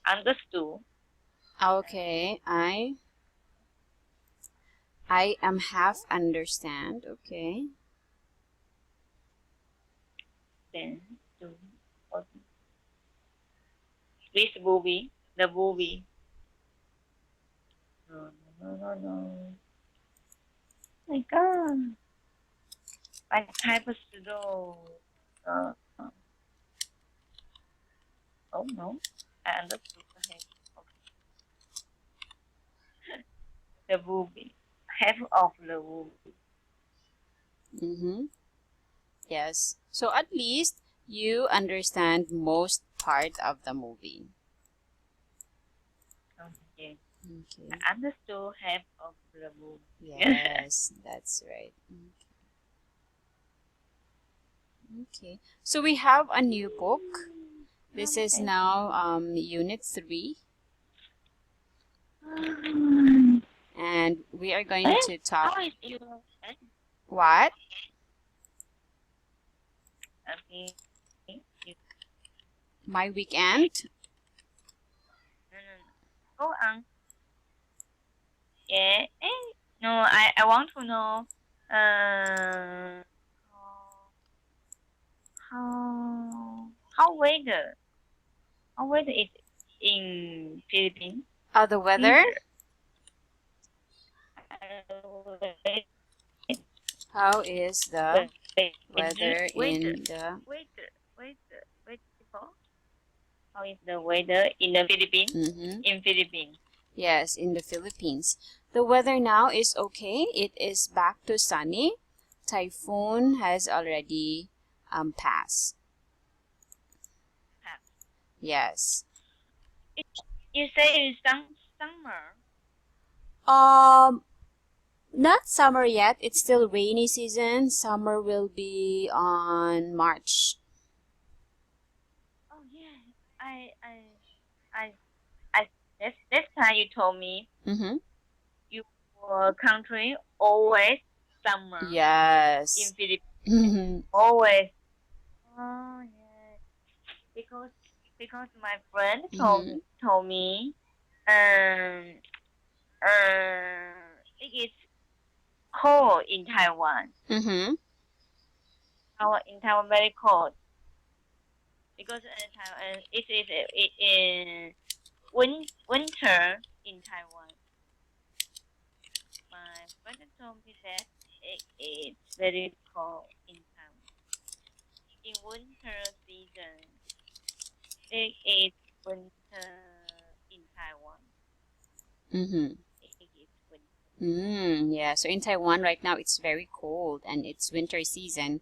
understood. Okay, I am half understand. Okay. Then to which movie? The movie. No, no, no, no. My God. I type slow. Uh, oh no. I understood. Okay. The movie. Half of the movie. Mm-hmm. Yes. So at least you understand most part of the movie. Okay. Okay. I understood half of the movie. Yes, that's right. Okay. So we have a new book. This is Okay. now Unit 3. And we are going to talk. How is your What? okay? You, My weekend? no, no, no. Go on. Yeah. No, I want to know uh how weather is in Philippines? The weather? Weather. How is the Weather. weather Weather. in the... Weather. How is the weather in the Philippines? Mm-hmm. In Philippines. Yes, in the Philippines. The weather now is okay. It is back to sunny. Typhoon has already passed. Yes. You say it's summer. Um, Not summer yet. It's still rainy season. Summer will be on March. Oh yeah. I I this time you told me Mm-hmm. your country always summer in Yes. Philippines. Always. Oh yeah. Because my friend Mm-hmm. told me um it is cold in Taiwan. Mm-hmm. In Taiwan very cold because Taiwan it is in winter in Taiwan. My friend told me that it's very cold in Taiwan. In winter season, it is winter in Taiwan. Mm-hmm. It is winter. Yeah, so in Taiwan right now it's very cold and it's winter season.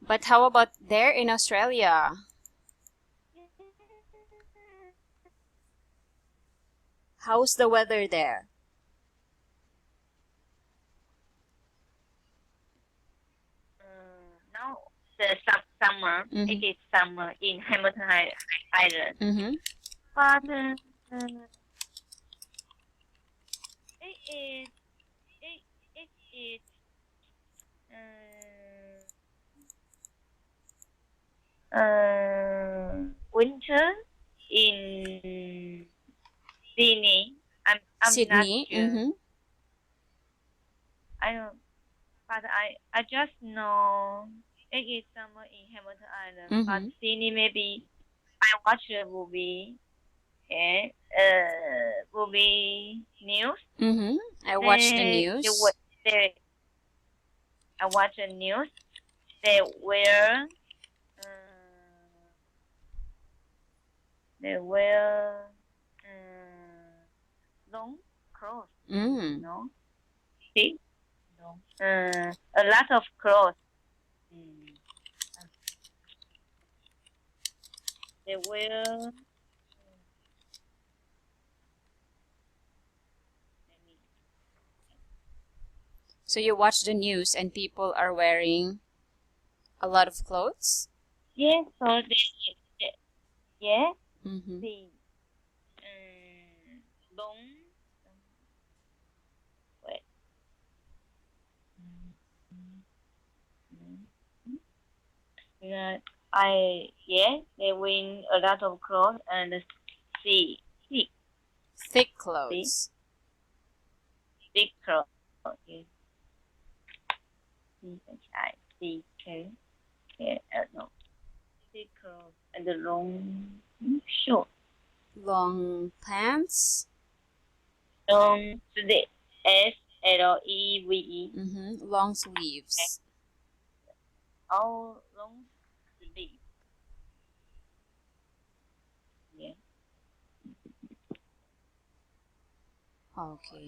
But how about there in Australia? How's the weather there? Now the summer, it Mm-hmm. is summer in Hamilton Island. Mm-hmm. But it is it is winter in Sydney. I'm not Sydney. sure. Mm-hmm. I don't, but I just know it is summer in Hamilton Island. But Mm-hmm. Sydney maybe I watch the movie. Yeah, movie news. Mm-hmm. I watched the They news. they I watch the news. They wear uh, they wear long clothes. Mm. No, see, no. A lot of clothes. Mm. They wear. So you watch the news and people are wearing a lot of clothes? Yeah, so they yeah, Mm-hmm. the long. Wait. Yeah, they win a lot of clothes and see Thick clothes. Thick clothes. Yes. Thick, no. Thick clothes and the long short. Long pants. Long sleeve. SLEVE. Long sleeves. All long sleeve. Yeah. Okay.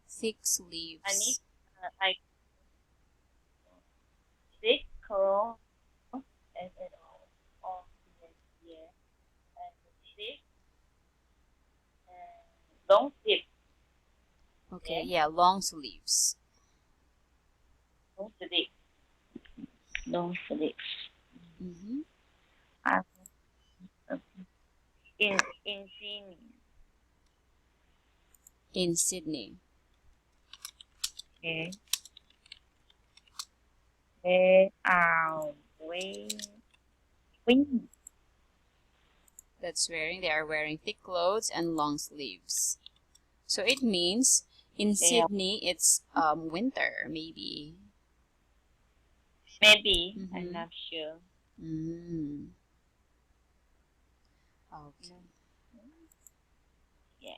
Thick sleeves. I need thick clothes and all yeah. And thick long sleeve. Okay, yeah, long sleeves. Long sleeve. Long sleeve. In Sydney. In Sydney. Okay. They are wearing. They are wearing thick clothes and long sleeves. So it means in They are, Sydney it's winter, maybe. maybe. I'm not sure. Okay. Yeah.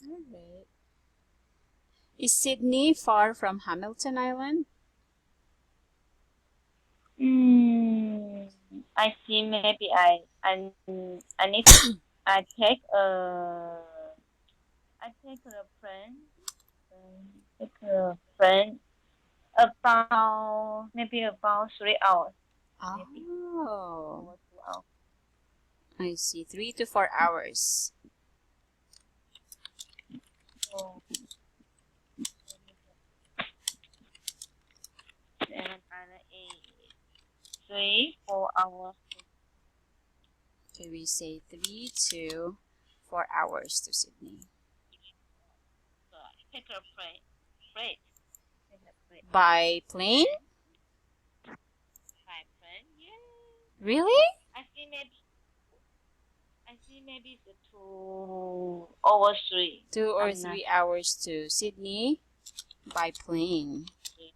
Alright. Is Sydney far from Hamilton Island? I see. Maybe I need I take a plane. Take a plane about 3 hours. Maybe. Oh, Or 2 hours. I see. 3 to 4 hours. So, 7 and 8. 3, 4 hours. Okay, we say 3 to 4 hours to Sydney. So I take a plane. Plane. By plane? By plane. Yeah. Really? I see maybe it's 2 or 3. 2 or I'm 3 hours to Sydney by plane. Yeah.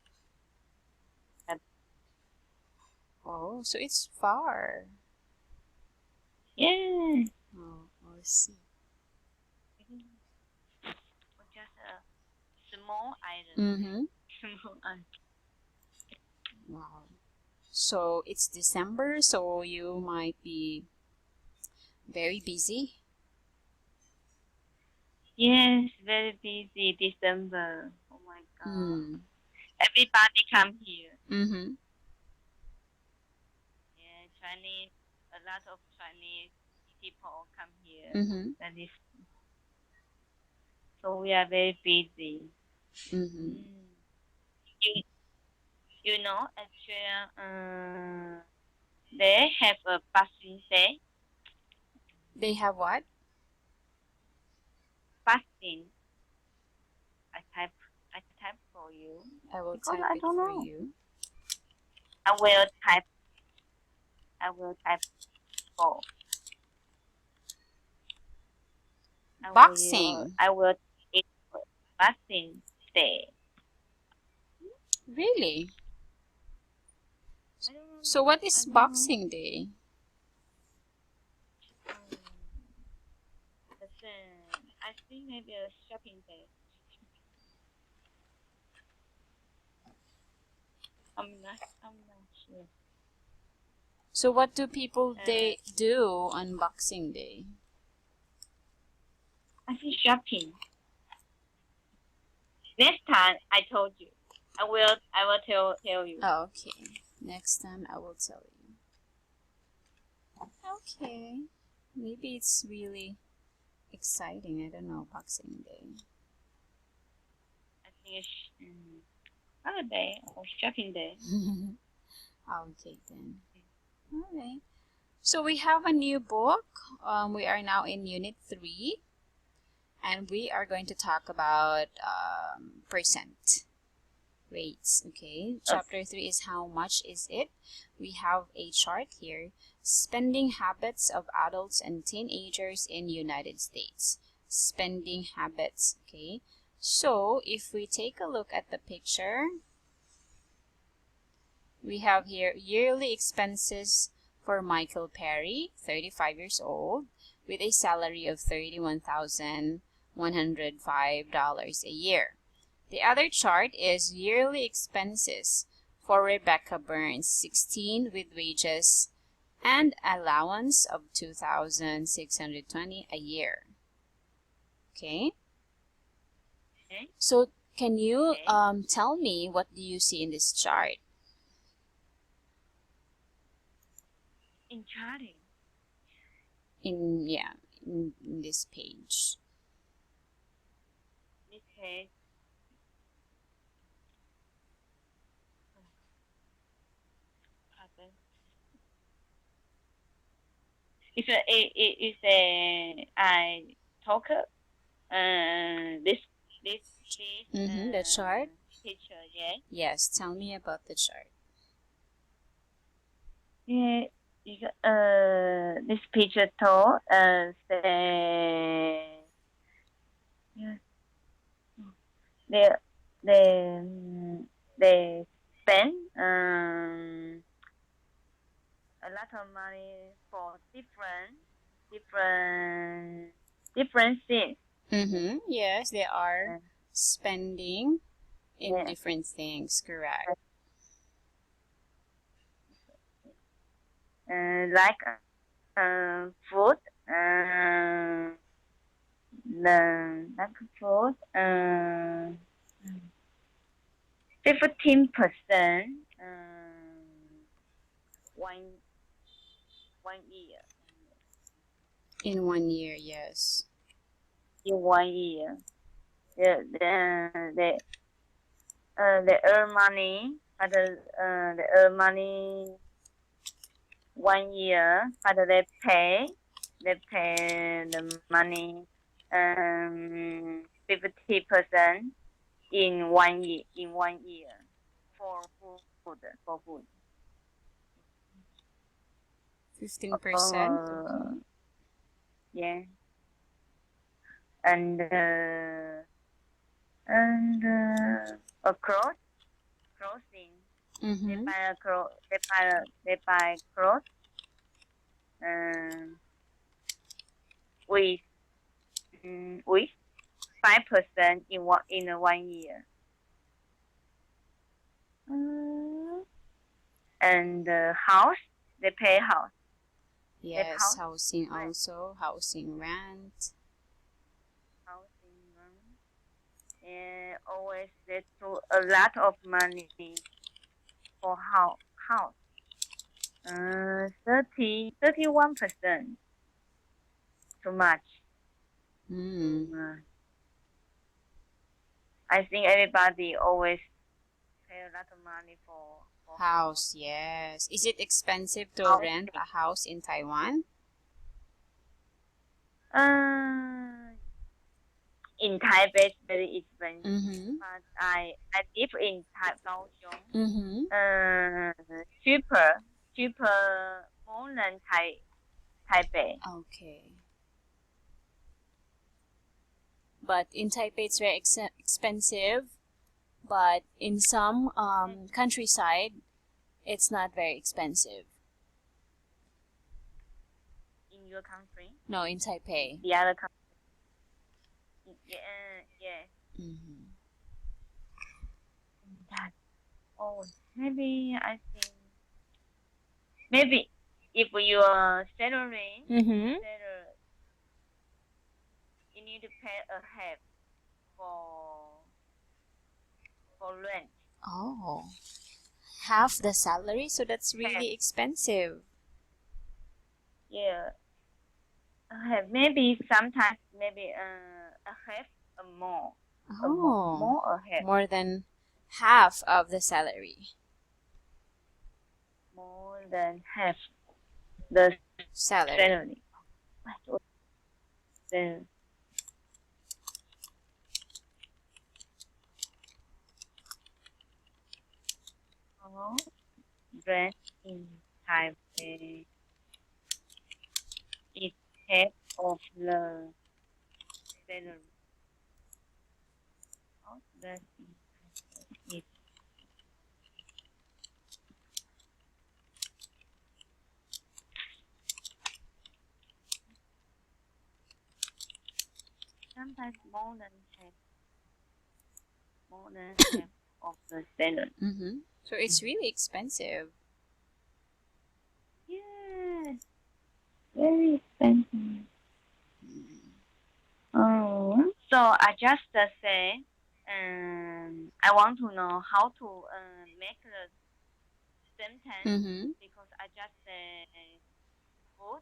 Oh, so it's far. Yeah. Oh, I see. Just a small island. Small island. Wow. So it's December, so you might be very busy. Yes, very busy December. Oh my God. Mm. Everybody come here. Mm-hmm. Yeah, Chinese. A lot of Chinese people come here. Mm-hmm. That is. So we are very busy. Mm-hmm. You know, actually, they have a Boxing Day. They have what? Fasting. I type for you. I will Because type I it don't for know. you. I will type for. Boxing. I will it Boxing Day. Really? I don't know. So what is I don't Boxing Day? know. I think maybe a shopping day. I'm not sure. So what do people they do on Boxing Day? I think shopping. Next time I told you. I will tell you. Oh, okay. Next time I will tell you. Okay. Maybe it's really exciting. I don't know, Boxing Day. I think it's holiday or shopping day. Okay then. Alright. So we have a new book. We are now in Unit 3. And we are going to talk about percent. rates. Okay, chapter 3 is how much is it. We have a chart here. Spending habits of adults and teenagers in United States. Spending habits. Okay, so if we take a look at the picture, we have here yearly expenses for Michael Perry, 35 years old, with a salary of $31,105 a year. The other chart is yearly expenses for Rebecca Burns, 16, with wages and allowance of $2,620 a year. Okay? Okay. So can you Okay. tell me what do you see in this chart? In charting. In this page. This page. Pardon. It's a I talker. This The chart? picture, yeah. Yes, tell me about the chart. Yeah, this picture told say yeah, they they they spend a lot of money for different things. Yes, they are Uh, spending in yeah, different things, correct. like food, like food, 15%, one one year. In 1 year, yes. In 1 year, they earn money, but they earn money 1 year, but they pay the money 50% in 1 year for food. 15%, okay. Yeah, and clothing. They buy clothes with 5% in 1 year. And house, they pay house. Yes, house housing rent. also, housing rent. Housing rent. And always they do a lot of money for house. 31%. Too much. I think everybody always pay a lot of money for House, yes. Is it expensive to house. rent a house in Taiwan? In Taipei, it's very expensive. Mm-hmm. But I live in Kaohsiung. Mm-hmm. Cheaper more than Taipei. Okay. But in Taipei, it's very expensive. But in some countryside, it's not very expensive. In your country? No, in Taipei. The other country? Yeah. Mm-hmm. Maybe I think maybe if your salary, you need to pay a half for rent. Oh, half the salary, so that's really expensive. Yeah, maybe sometimes maybe a half or more. Oh, more or half. More than half of the salary. More than half the Salary. Then rent in Taipei is half of the salary. Rent in Taipei is sometimes more than half of the salary. So it's really expensive. Yes, very expensive. Oh, so I just say, I want to know how to make the sentence because I just say food,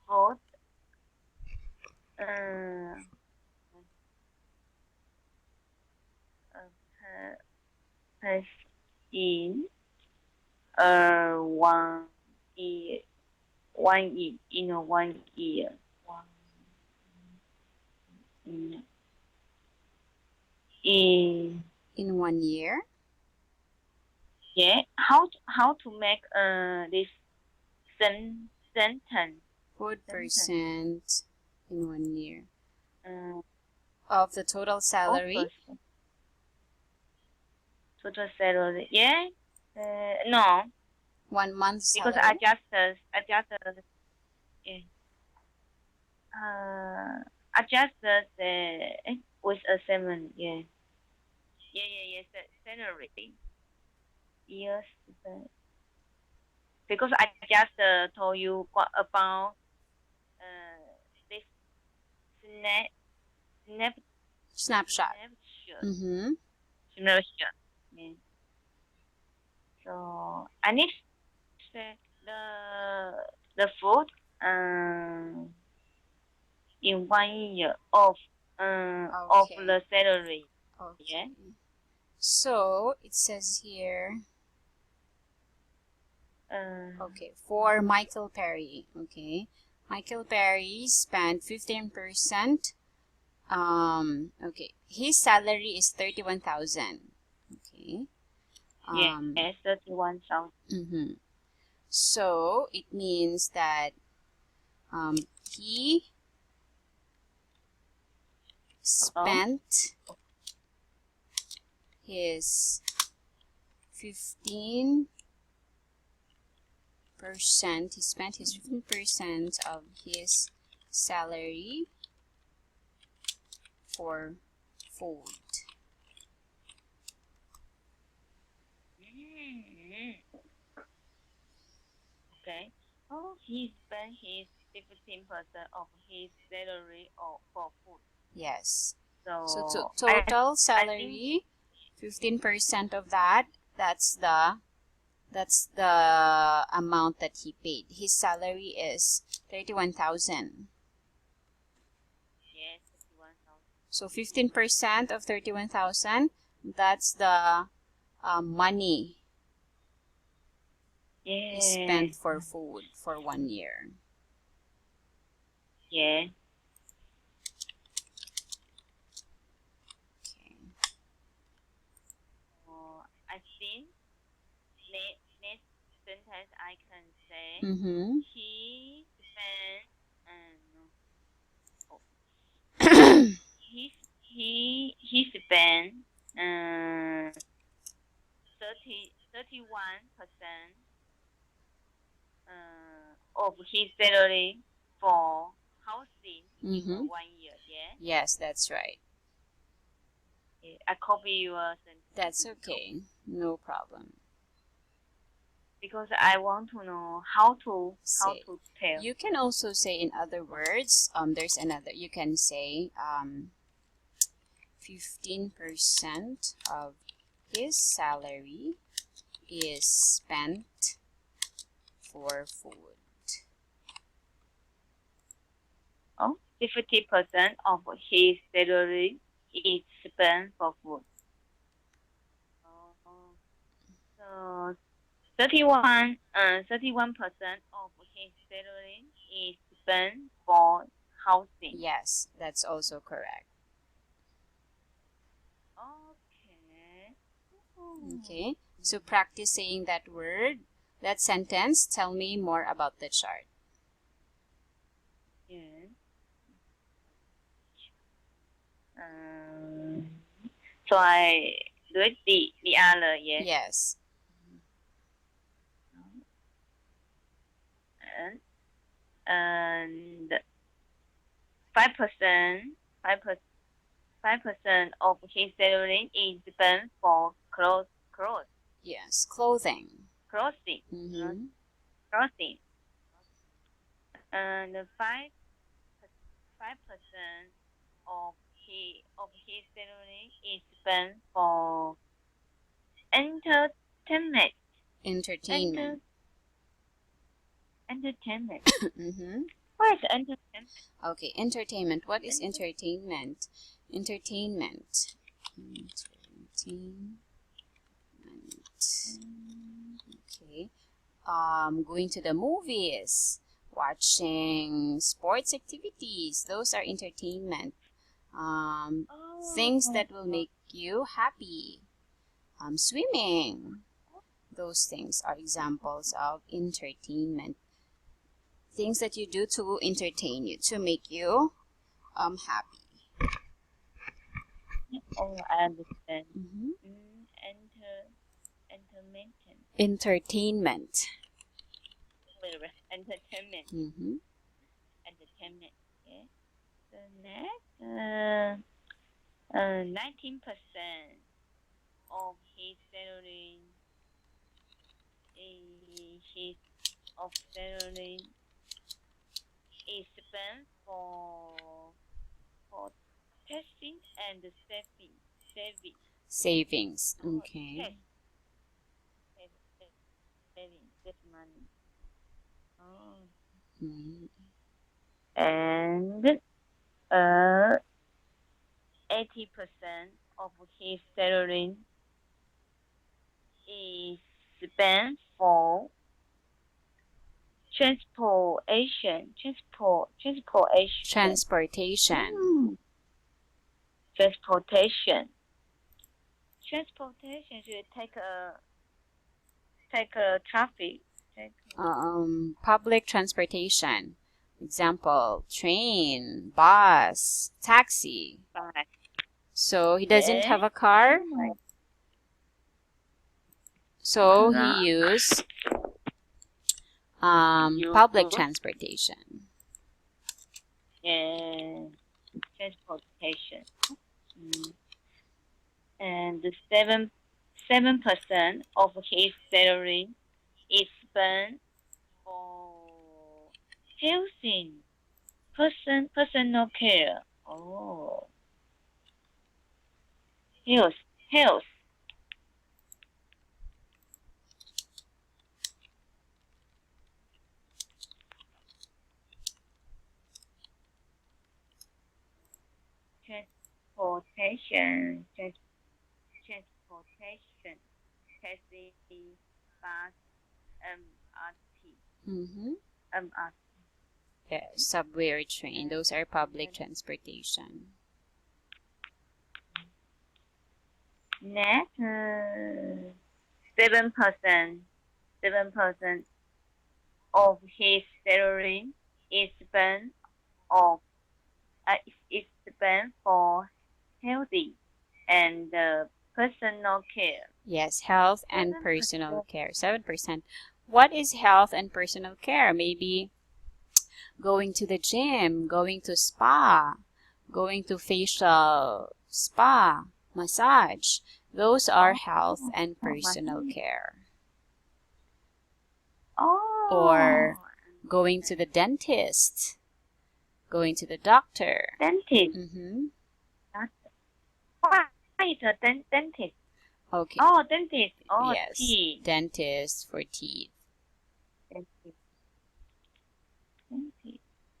food, uh, has in 1 year, 1 year, in 1 year, in in In 1 year? yeah. How to make this sentence? What percent in 1 year Uh, of the total salary? Total salary. Yeah. No, 1 month because salary? yeah. I just with a 7. Yeah. Yeah. Salary. Yes. Because I just told you about this snap snap Snapshot. snapshot. Snapshot. Yeah. So I need to check the food in 1 year of Okay. the salary. Okay. Yeah. So it says here, Uh, okay, for Michael Perry. Okay, Michael Perry spent 15%. Okay, his salary is 31,000. Okay. yeah, 31,000. So it means that he spent his 15%. He spent his 15% of his salary for food. Okay. Oh, he spent his 15% of his salary for food. Yes. So total I salary, 15% of that. That's the amount that he paid. His salary is 31,000. Yes, 31,000. So 15% of 31,000. That's the money he spent for food for 1 year. Yeah. Okay. I think next sentence I can say he spent he spent 31% of his salary for housing in 1 year. Yeah. Yes, that's right. Yeah, I copy your sentence. That's okay. No problem. Because I want to know how to tell. You can also say in other words. There's another. You can say 15% of his salary is spent for food. 50% of his salary is spent for food. So 31% of his salary is spent for housing. Yes, that's also correct. Okay. Okay, so practice saying that word, that sentence. Tell me more about the chart. Yeah. So I do it the other, yes. Yes. And 5% of his salary is spent for clothes. Yes, clothing. Clothing. Mm-hmm. Clothing. And 5% of his salary is spent for entertainment. Entertainment. Entertainment. Mm-hmm. What is entertainment? Okay, entertainment. What is entertainment? Entertainment. Entertainment. Okay. Going to the movies, watching sports activities. Those are entertainment. Things that will make you happy. Swimming. Those things are examples of entertainment. Things that you do to entertain you, to make you happy. Oh, I understand. Mm-hmm. Entertainment. Entertainment. Entertainment. Mm-hmm. Entertainment. Okay. So next, 19% of his salary is spent for testing and saving. Savings. Okay. Saving this money. Oh. Mm-hmm. And 80% of his salary is spent for transportation. Transportation. Mm. Transportation should take a traffic. Public transportation. Example, train, bus, taxi. Bye. So he doesn't Yeah. have a car, so he used public transportation. Yeah, transportation. And 7% of his salary is spent for housing, personal care. Oh, health. Transportation, taxi, bus, MRT, Mm-hmm. MRT. Yeah, subway or train. Those are public transportation. Next, 7% of his salary is spent of is spent for healthy and personal care. Yes, health and 7%. personal care. 7%. What is health and personal care? Maybe going to the gym, going to spa, going to facial spa, massage. Those are health and personal care. Oh. Or going to the dentist, going to the doctor. Dentist. Mm-hmm. Why is a dentist? Okay. Oh, dentist. Oh, yes. teeth. Dentist for teeth. Dentist.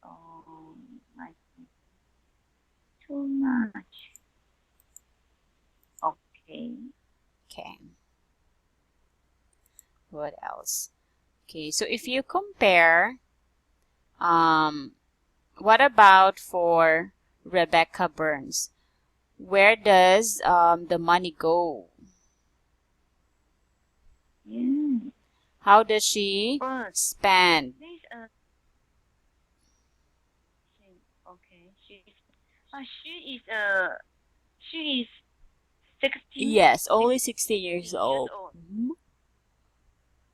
Oh, my God. Too much. Okay. Okay. What else? Okay, so if you compare, what about for Rebecca Burns? Where does the money go? How does she But spend? this okay. She is 60 Yes, only 60 years old.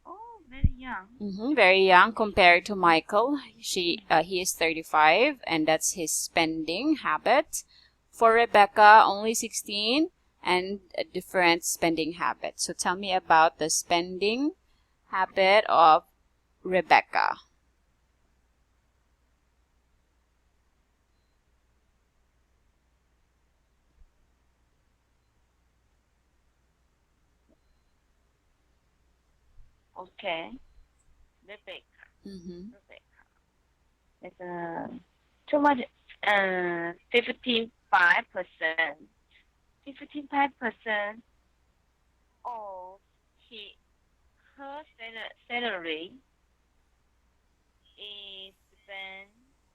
Oh, very young. Very young compared to Michael. He is 35, and that's his spending habit. For Rebecca, only 16, and a different spending habit. So tell me about the spending habit of Rebecca. Okay. Rebecca. Mm-hmm. Rebecca. It's too much. 55%. 55% of her salary is spent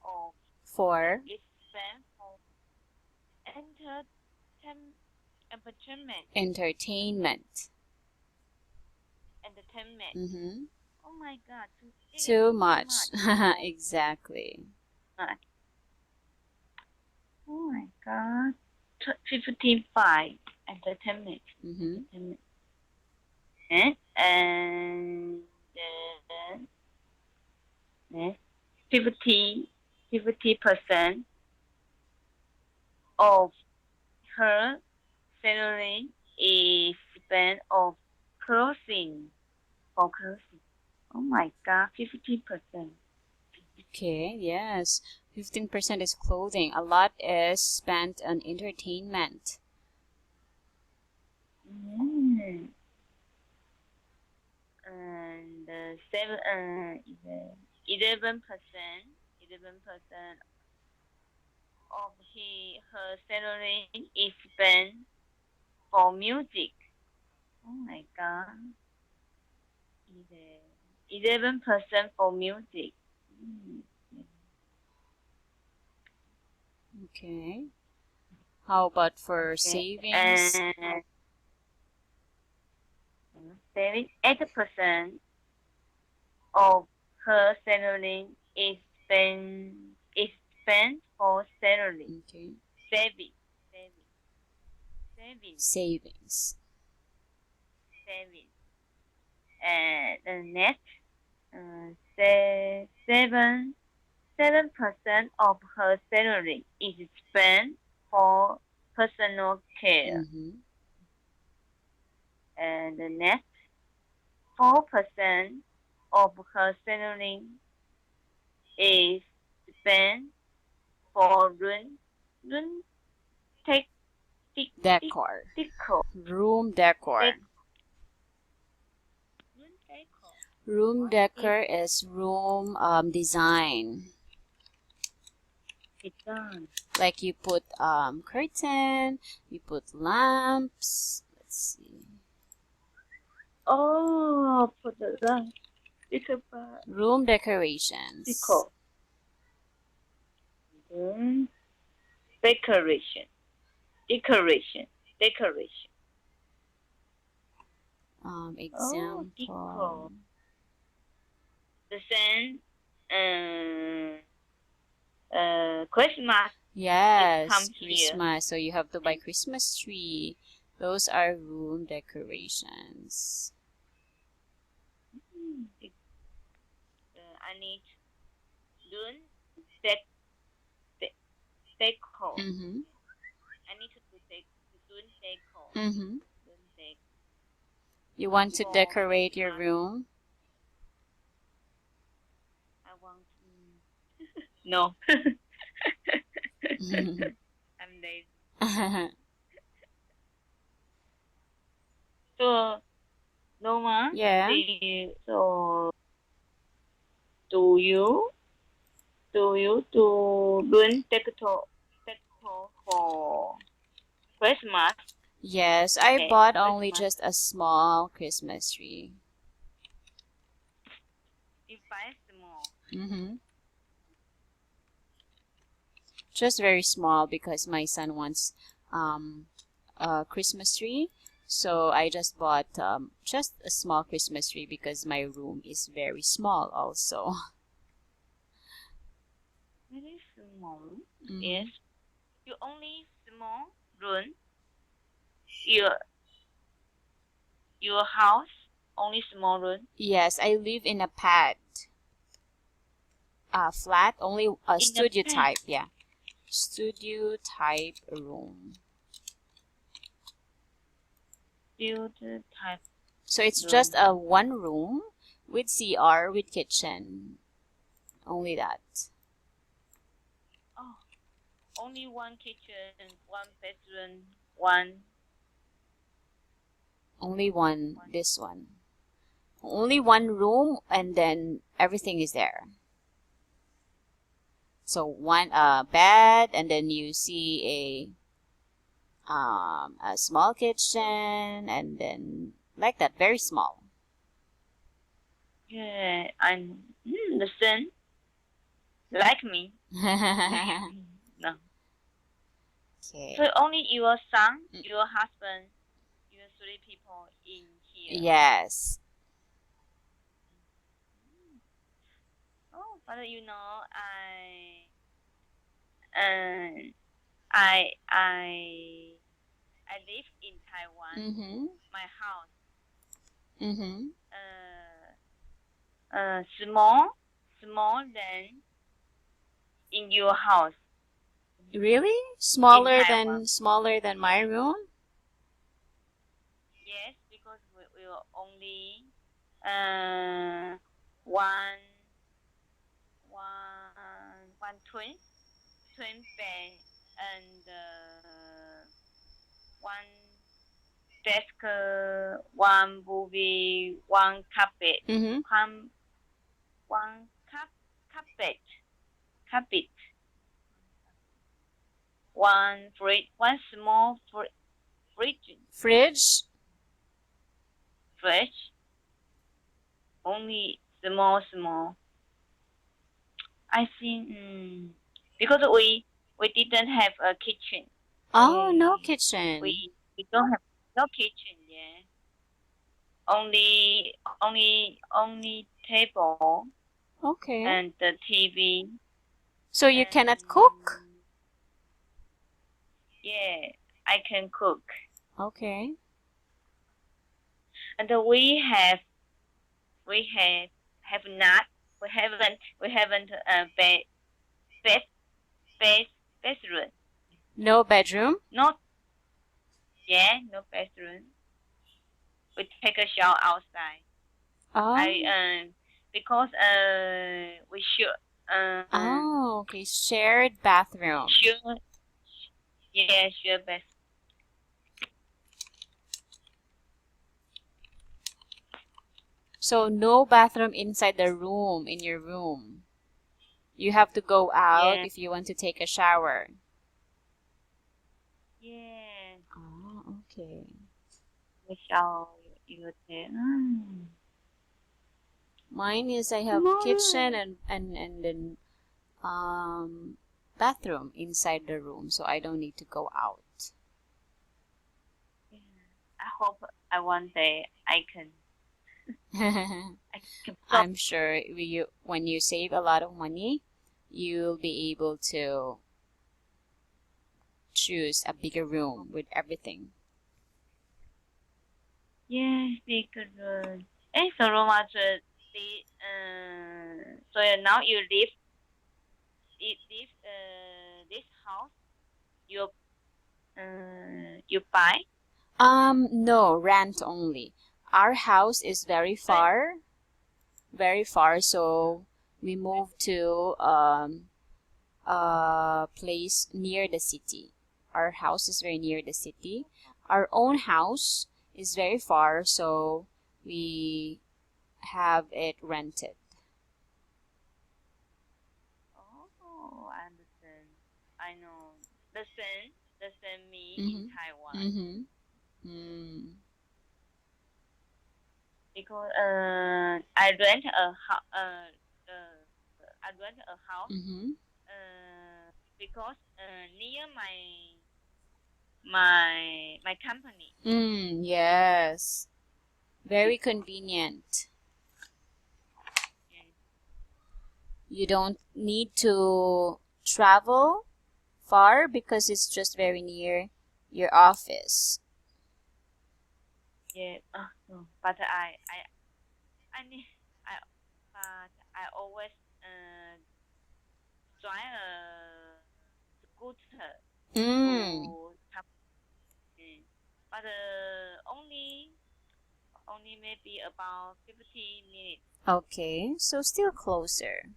of For is spent for entertainment. entertainment. Entertainment. Mm-hmm. Oh my God, Too much. Exactly. Oh my God, 55 entertainment. Mm-hmm. Entertainment. And then 50% of her salary is spent of clothing for clothing. Oh my God, 50%. Okay, yes. 15% is clothing. A lot is spent on entertainment. Mm. And 11% of her salary is spent for music. Oh my God. 11% for music. Mm. Okay. How about for Okay. savings? And saving 8% of her salary spent is spent for salary. Okay. Saving. Saving. Saving. Savings. Saving. And the next say 7% of her salary is spent for personal care. Mm-hmm. And the next 4% of her salary is spent for room tech, Decor. decor. Room decor. Room decor. Room What decor is room design. design? Like you put curtain, you put lamps. Let's see. Oh, for the lamp. Room decorations. Decor. Room decoration. Decoration. Decoration. Oh, Example. decor. The same Christmas Yes, come here. Christmas. So you have to buy Christmas tree. Those are room decorations. I need room dec de- decor. Mm-hmm. I need to do room decor. Mm-hmm. Room decor. You want to For decorate your Christmas, room? I want. No. I'm lazy. So, Norma, Yeah. so do you do room decor for Christmas? Yes, I Okay, bought only Christmas. just a small Christmas tree. You buy small. Mm-hmm. Just very small because my son wants a Christmas tree, So I just bought just a small Christmas tree because my room is very small also. Very small. Mhm. Yes. You only small room. Your your house only small room. Yes, I live in a pad. Flat, only a In the studio past, type, yeah. Studio type room. build type So it's room. just a one room with CR with kitchen. Only that. Oh, only one kitchen, one bedroom, one. Only one, this one. Only one room and then everything is there. So one bed and then you see a small kitchen and then like that, very small. Yeah, and the son like me. No. Okay. So only your son, your husband, your three people in here. Yes. Oh, but I live in Taiwan. Mm-hmm. My house, Mm-hmm. small than in your house Really? in Taiwan. Smaller than my room? Yes, because we were only one one twin bed and one desk, one movie, one carpet, Mm-hmm. one carpet, one fridge, one small Fridge? fridge, only small. I think because we didn't have a kitchen. Oh, no kitchen. We don't have no kitchen. Yeah, only table Okay. and the TV. So you And cannot cook? yeah, I can cook. Okay. And we have not we haven't bed bed bedroom. No bedroom? Not no bedroom. We take a shower outside. I Oh. because we should Oh, okay. Shared bathroom. sure sure best. So no bathroom inside the room, in your room. You have to go out Yeah if you want to take a shower. yeah Oh, okay. the shower you take. Mine is I have kitchen and then bathroom inside the room, so I don't need to go out. Yeah. I hope one day I can solve. I'm sure when you save a lot of money, you'll be able to choose a bigger room with everything. Yes, because so much so now you live this house you buy No, rent only. Our house is rent. very far, so we moved to a place near the city. Our house is very near the city. Our own house is very far, so we have it rented. Oh, I understand. I know the same me in Mm-hmm. Taiwan Mm-hmm. Mm. because I rent a house Mm-hmm. because near my company. Yes. Very convenient. Yes. You don't need to travel far because it's just very near your office. Yeah. No. But I need I but I always drive a scooter Mm. to company. But only maybe about 50 minutes. Okay, so still closer.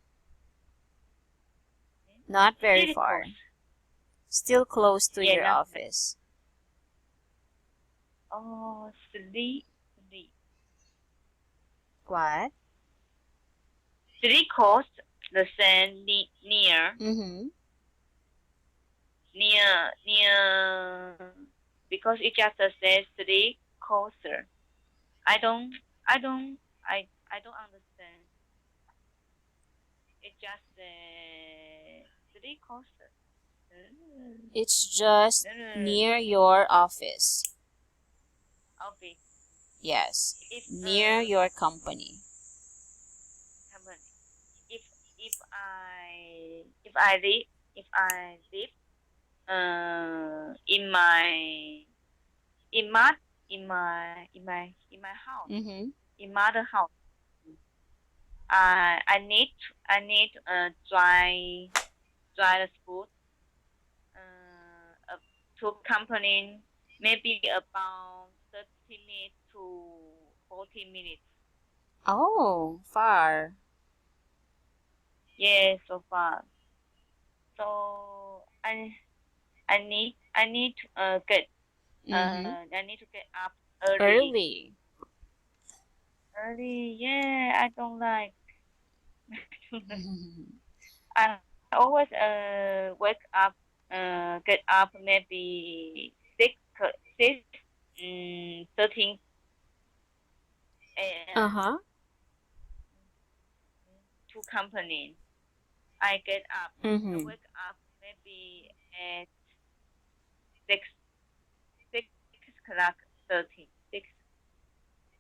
Okay? Not very Really far. close. Still close to Yeah, your not bad. office. Oh, three. What? Three coast the same Mm-hmm. near because it just says three coaster. I don't I don't I don't understand. It just three coaster. It's just near your office. Office. Yes, If near your company. company. If if I live in in my in my house Mm-hmm. in mother house, I need drive the school to company maybe about 30 minutes to 40 minutes. Oh, far. Yeah, so far. So I need Mm-hmm. I need to get up early. Early. Early, yeah, I don't like. Mm-hmm. I always wake up get up maybe 13 a.m. Uh-huh. to company. I get up. I Mm-hmm. wake up maybe at six 6 o'clock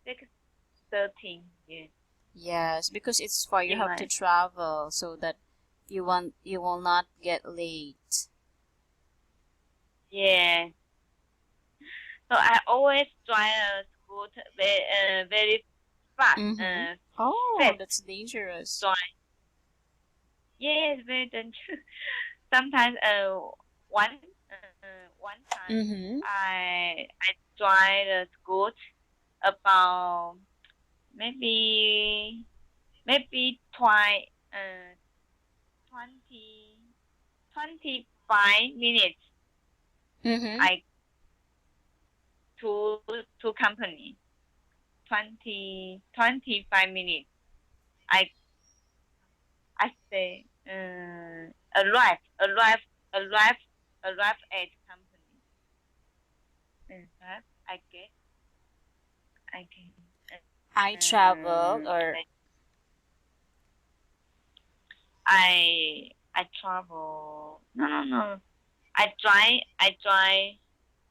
6:13. Yeah, Yes, because it's far. You in have to my travel so that you will not get late. yeah. So I always drive a scooter very fast. Mm-hmm. Oh, Fast that's dangerous. drive. Yes, very dangerous. Sometimes one time Mm-hmm. I drive the scooter about maybe twice 20 25 minutes. Mm-hmm. I to company 25 minutes. I I say arrive arrive at company. I get I can I travel or say I travel. No. I drive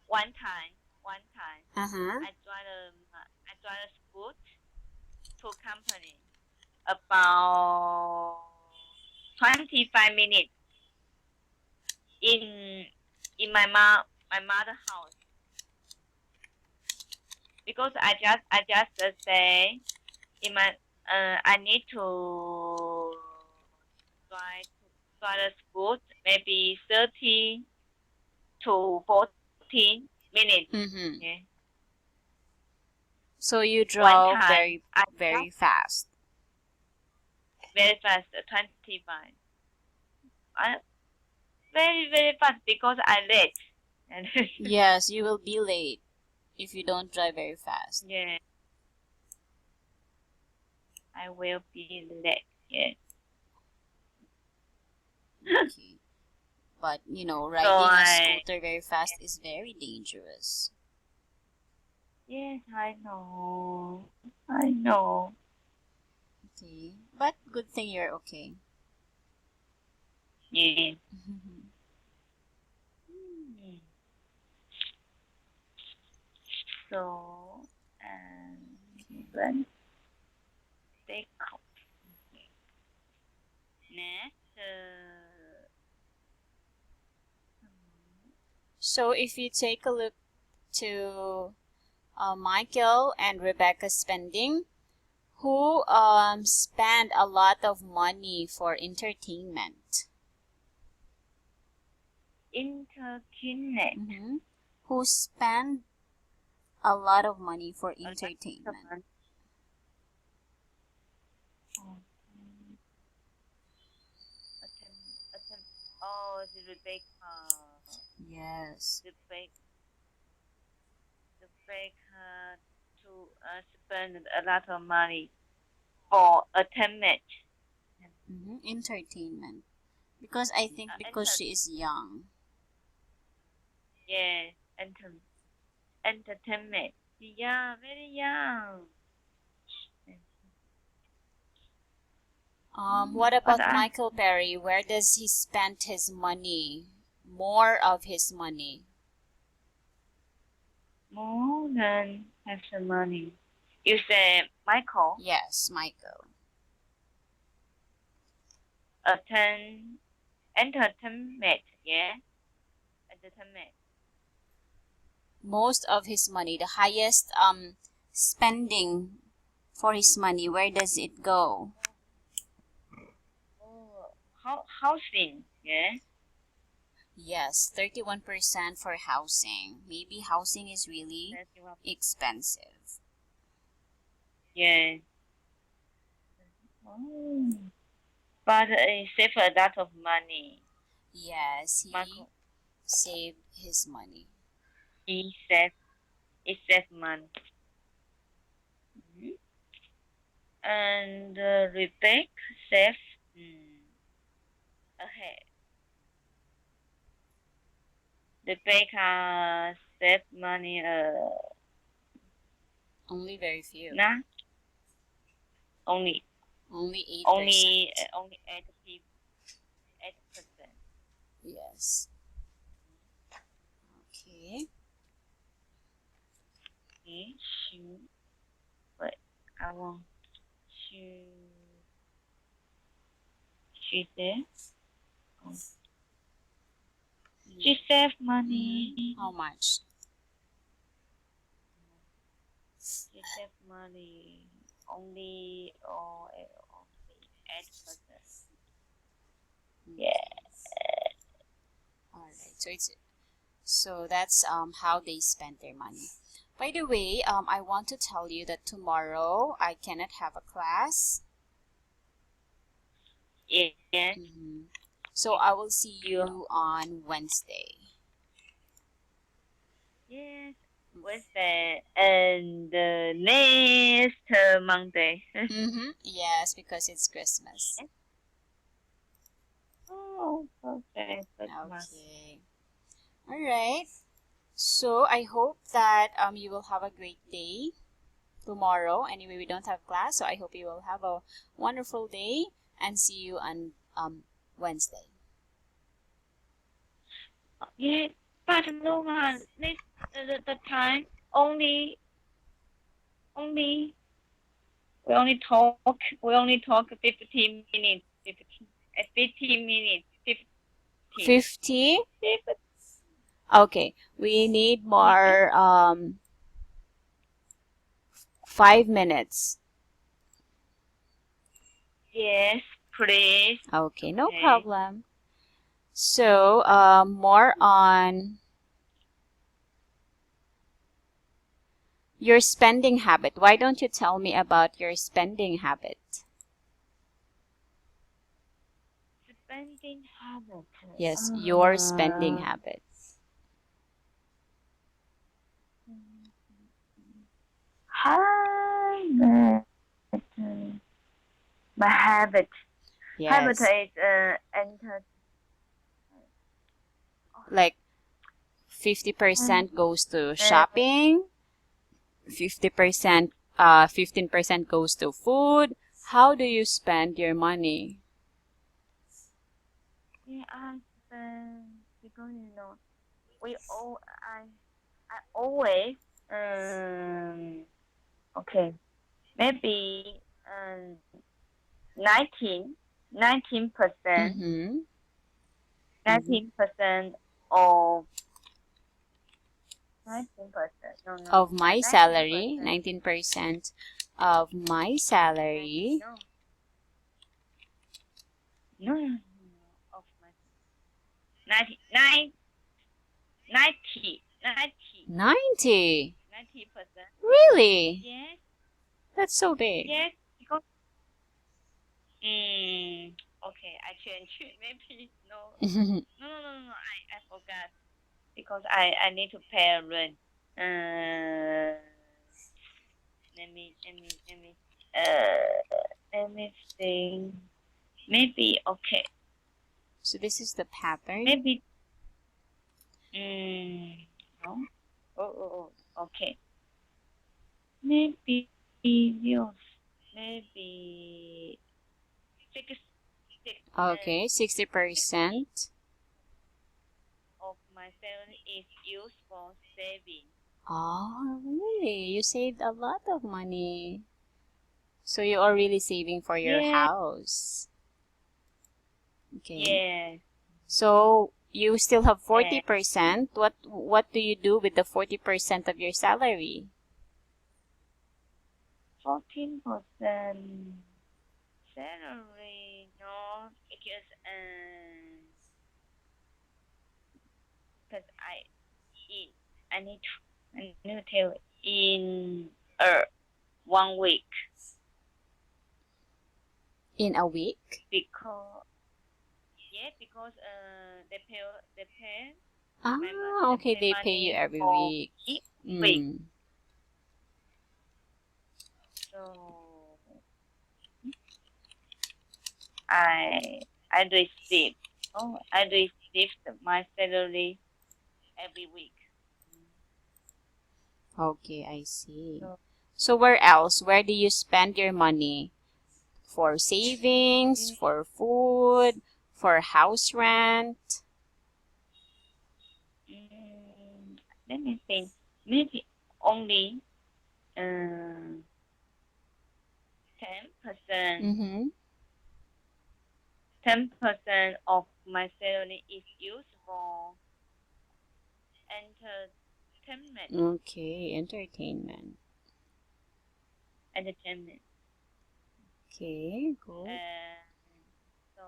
one time. uh-huh. I drive a scoot to company about 25 minutes in my mother house because I just say in my I need to drive the scoot maybe 30 to 40 minutes. Mm-hmm. Yeah. So you One drove time I very just fast. very fast 25. I very fast because I late. And Yes, you will be late if you don't drive very fast. yeah, I will be late. Yeah. Okay. But So riding a scooter very fast is very dangerous. yes, I know. I know. Okay. But good thing you're okay. Yeah. Mhm. Hmm. So, and then take out. Next, So if you take a look to Michael and Rebecca's spending, who spend a lot of money for entertainment? entertainment. Who spend a lot of money for entertainment? Oh, it's Rebecca. Yes. Rebecca to spend a lot of money for entertainment. Entertainment. Because I think because she is young. Yeah, entertainment. Yeah, very young. What about Michael Perry? Where does he spend his money? More of his money. More than has the money. You say Michael? Yes, Michael. Entertainment, yeah? Entertainment. Most of his money, the highest spending for his money, where does it go? Housing, yeah? Yes, 31% for housing. Maybe housing is really expensive. Yeah. Oh. But he saved a lot of money. Yes, he saved his money. He saved money. And Rebecca saved ahead. Rebecca saved money. Only very few. Nah. Only 8%. Only 8%. Yes. Okay. Okay. But I want to. She said. She saved money. How much? She saved money only 8%. Yeah. All right. So that's how they spend their money. By the way, I want to tell you that tomorrow I cannot have a class. Yeah. So I will see you on Wednesday. Yes, Wednesday and next Monday. Yes, because it's Christmas. Oh, okay. Okay. All right. So I hope that you will have a great day tomorrow. Anyway, we don't have class, so I hope you will have a wonderful day and see you on Wednesday. Yeah, but look at this. The time only we only talk 15 minutes. 15 minutes. 50? Okay, we need more 5 minutes. Yes, please. Okay, no problem. So, more on your spending habit. Why don't you tell me about your spending habit? Spending habit. Yes, your spending habit. My habit. Yes. Habit is like 50% goes to shopping, 50%, 15% goes to food. How do you spend your money? Yeah, I spend because I always Okay, maybe 19%, Mm-hmm. 19% of 19%. No, Of my 19%. salary, 19% of my salary. No, of my 90, 90. 90%. Really? Yes, That's so big. yes, because okay, I change it. Maybe no, no. I forgot because I need to pay rent. Let me let me think. Maybe okay. So this is the pattern. Maybe no. Okay. Maybe yes. Maybe 6 Okay, 60% of my salary is used for saving. Oh, really? You saved a lot of money. So you are really saving for your Yeah. house. Okay. Yeah. So you still have 40%. What do you do with the 40% of your salary? 14% salary. No, because I need to tell in 1 week In a week? because they pay Ah, okay, they pay you money every for week. each week. Mm. So I receive my salary every week. Okay, I see. So So where else? Where do you spend your money? For savings, for food, for house rent? let me think. Maybe only 10%. Mm-hmm. 10% of my salary is used for entertainment. Okay, entertainment. Entertainment. Okay, cool. So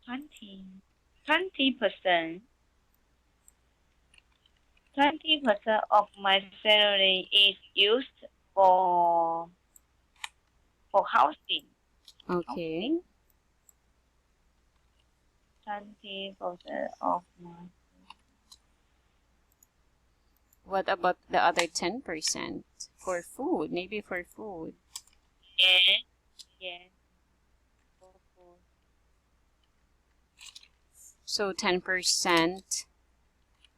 20%. 20% of my salary is used for housing. Okay. 20% of my. What about the other 10%? For food, maybe for food. Yeah. For food. So 10%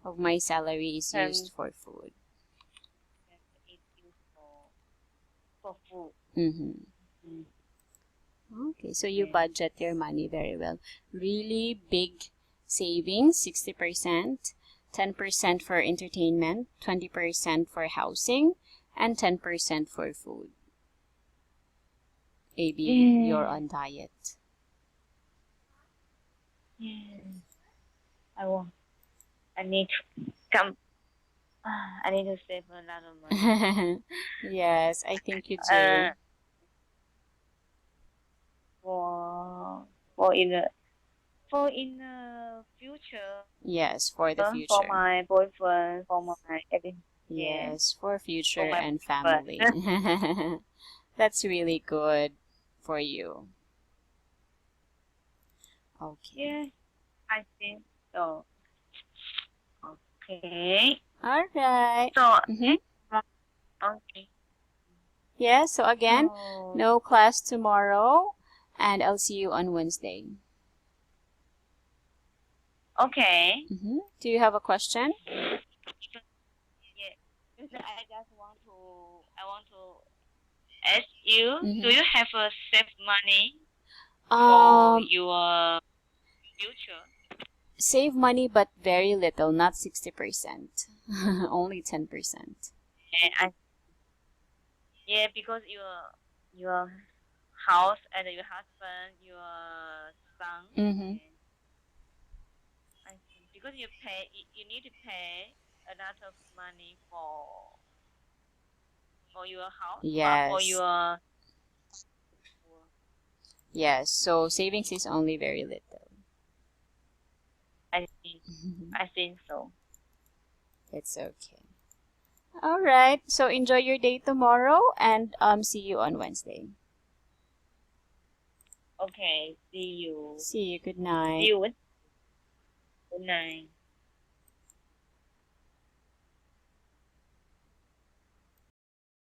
of my salary is used for food. It's used for food. Mm-hmm. Okay, so you budget your money very well. Really big savings, 60%, 10% for entertainment, 20% for housing, and 10% for food. Maybe you're on diet. Yeah. I need to come. I need to save a lot of money. Yes, I think you do. For in the future. Yes, for the For future. my boyfriend, for my everything. Yes, for future For my and boyfriend. family. That's really good for you. Okay. Yeah, I think so. Okay. All right. So Mm-hmm. okay. Yeah, so again, So, no class tomorrow, and I'll see you on Wednesday. okay. Mm-hmm. Do you have a question? Yeah. Because I want to ask you, Mm-hmm. do you have a save money for your future? save money but very little, not 60%. Only 10%. Yeah, because your house and your husband, your son, Mm-hmm. I think because you need to pay a lot of money for your house, for Yes. your. Yes. So savings is only very little. I think so. It's okay. All right. So enjoy your day tomorrow and see you on Wednesday. Okay. See you. See you. Good night. See you. Good night.